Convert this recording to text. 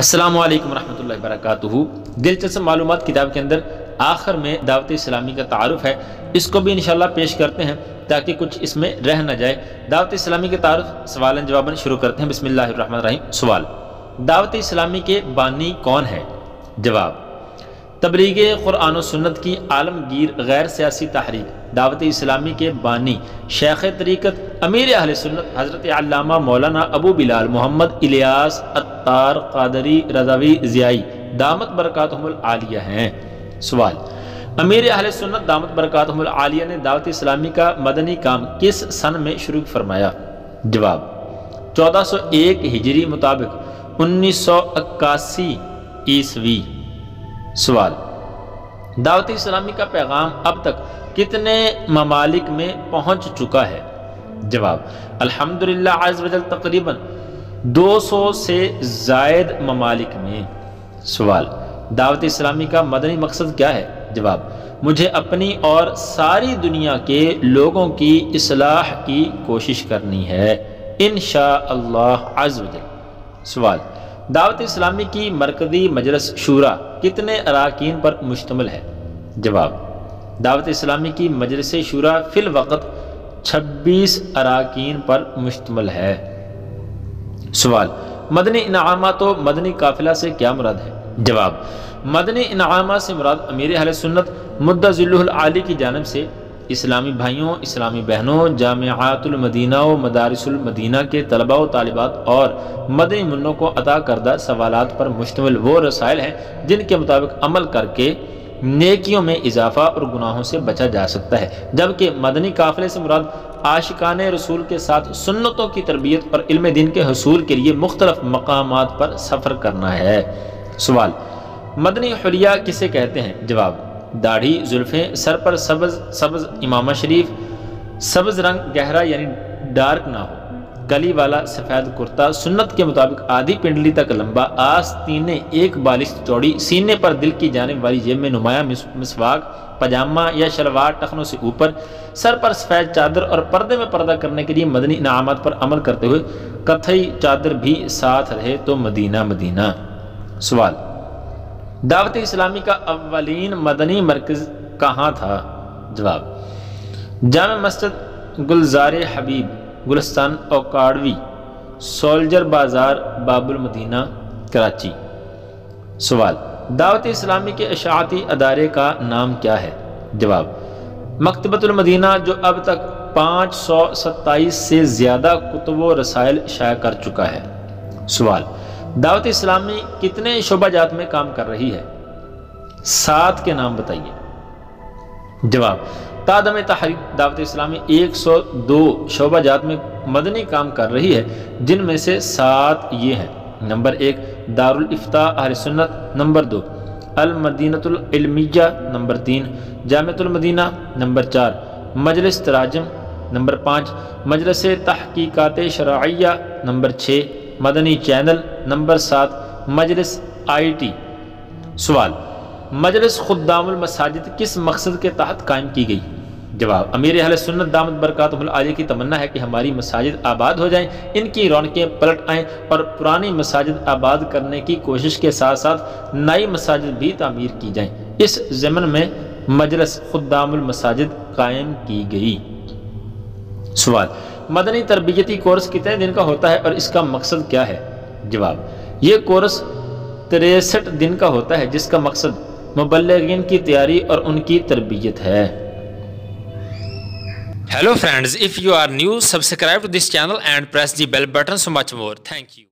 السلام علیکم ورحمۃ اللہ وبرکاتہ۔ دلچسپ معلومات کتاب کے اندر آخر میں دعوت اسلامی کا تعارف ہے، اس کو بھی انشاءاللہ پیش کرتے ہیں تاکہ کچھ اس میں رہ نہ جائے۔ دعوت اسلامی کے تعارف سوالاً جواباً شروع کرتے ہیں۔ بسم اللہ الرحمن الرحیم۔ سوال: دعوت اسلامی کے بانی کون ہے؟ جواب: تبلیغ قرآن و سنت کی عالمگیر غیر سیاسی تحریک دعوت اسلامی کے بانی شیخ طریقت امیر اہل سنت حضرت علامہ مولانا ابو بلال محمد الیاس عطار قادری رضوی ضیائی دامت برکاتہم العالیہ ہیں۔ سوال: امیر اہل سنت دامت برکاتہم العالیہ نے دعوت اسلامی کا مدنی کام کس سن میں شروع فرمایا؟ جواب: 1401 ہجری مطابق 1981 عیسوی۔ سوال: دعوت اسلامی کا پیغام اب تک کتنے ممالک میں پہنچ چکا ہے؟ جواب: الحمدللہ عز وجل تقریباً 200 سے زائد ممالک میں۔ سوال: دعوت اسلامی کا مدنی مقصد کیا ہے؟ جواب: مجھے اپنی اور ساری دنیا کے لوگوں کی اصلاح کی کوشش کرنی ہے انشاءاللہ عز وجل۔ سوال: دعوت اسلامی کی مرکزی مجلس شورا کتنے اراکین پر مشتمل ہے؟ جواب: دعوت اسلامی کی مجلس شورا فی الوقت 26 اراکین پر مشتمل ہے۔ سوال: مدنی انعامات و مدنی قافلہ سے کیا مراد ہے؟ جواب: مدنی انعامات سے مراد امیر اہل سنت مد ظلہ العالی کی جانب سے اسلامی بھائیوں، اسلامی بہنوں، جامعات المدینہ و مدارس المدینہ کے طلباء و طالبات اور مدنی منوں کو عطا کردہ سوالات پر مشتمل وہ رسائل ہیں جن کے مطابق عمل کر کے نیکیوں میں اضافہ اور گناہوں سے بچا جا سکتا ہے، جبکہ مدنی قافلے سے مراد عاشقان رسول کے ساتھ سنتوں کی تربیت اور علم دین کے حصول کے لیے مختلف مقامات پر سفر کرنا ہے۔ سوال: مدنی حلیہ کسے کہتے ہیں؟ جواب: داڑھی، زلفیں، سر پر سبز امامہ شریف، سبز رنگ گہرا یعنی ڈارک نہ ہو، کلی والا سفید کرتا سنت کے مطابق آدھی پنڈلی تک لمبا، آستینے ایک بالشت چوڑی، سینے پر دل کی جانب والی جیب میں نمایاں مسواک، پاجامہ یا شلوار ٹخنوں سے اوپر، سر پر سفید چادر اور پردے میں پردہ کرنے کے لیے مدنی انعامات پر عمل کرتے ہوئے کتھئی چادر بھی ساتھ رہے تو مدینہ مدینہ۔ سوال: دعوت اسلامی کا اولین مدنی مرکز کہاں تھا؟ جواب: جامع مسجد گلزار حبیب، گلستان اوکاڑوی، سولجر بازار، باب المدینہ، کراچی۔ سوال: دعوت اسلامی کے اشاعتی ادارے کا نام کیا ہے؟ جواب: مکتبۃ المدینہ، جو اب تک 527 سے زیادہ کتب و رسائل شائع کر چکا ہے۔ سوال: دعوت اسلامی کتنے شعبہ جات میں کام کر رہی ہے؟ 7 کے نام بتائیے۔ جواب: تادم تحریک دعوت اسلامی 102 شعبہ جات میں مدنی کام کر رہی ہے، جن میں سے 7 یہ ہیں: نمبر 1 دارالافتاء اہل سنت، نمبر 2 المدینۃ العلمیہ، نمبر 3 جامعۃ المدینہ، نمبر 4 مجلس تراجم، نمبر 5 مجلس تحقیقات شرعیہ، نمبر 6 مدنی چینل، نمبر 7 مجلس IIT۔ سوال: مجلس خدام المساجد کس مقصد کے تحت قائم کی گئی؟ جواب: امیر اہل سنت دامت برکاتہم العالیہ کی تمنا ہے کہ ہماری مساجد آباد ہو جائیں، ان کی رونقیں پلٹ آئیں اور پرانی مساجد آباد کرنے کی کوشش کے ساتھ ساتھ نئی مساجد بھی تعمیر کی جائیں۔ اس ضمن میں مجلس خدام المساجد قائم کی گئی۔ سوال: مدنی تربیتی کورس کتنے دن کا ہوتا ہے اور اس کا مقصد کیا ہے؟ جواب: یہ کورس 63 دن کا ہوتا ہے، جس کا مقصد مبلغین کی تیاری اور ان کی تربیت ہے۔ Hello friends, if you are new, subscribe to this channel and press the bell button so much more. Thank you.